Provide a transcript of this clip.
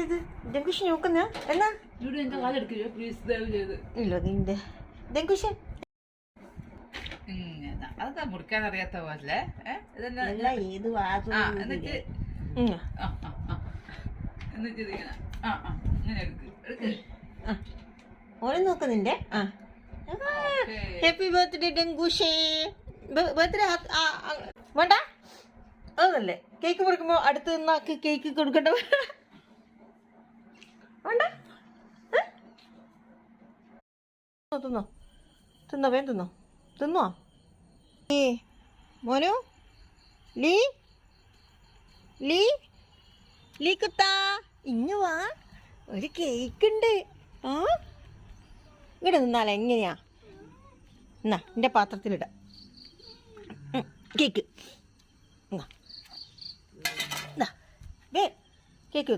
ഇത് ഡെങ്കുഷ് നോക്കുന്ന എന്നാ ഇല്ല നിന്റെ ഡെങ്കുഷ് അതൊക്കെ മുറിക്കാൻ അറിയാത്ത പോലെ ഏത് ഓനെ നോക്കുന്നിന്റെ ഹാപ്പി ബർത്ത്ഡേ ഡെങ്കുഷേ ബർത്ത്ഡേ വേണ്ട അതല്ലേ കേക്ക് മുറിക്കുമ്പോ അടുത്ത് നിന്നാക്ക് കേക്ക് കൊടുക്കണ്ട വേണ്ട തിന്നോ തിന്നോ വേഗം തിന്നോ തിന്നോ മോനു ലീ ലീ ലീ കുത്താ ഇങ്ങ് വാ ഒരു കേക്ക് ഉണ്ട് ആ ഇവിടെ നിന്നാലേ എങ്ങനെയാ എന്നാ എൻ്റെ പാത്രത്തിലിട കേക്ക് എന്നാ വേ കേക്ക്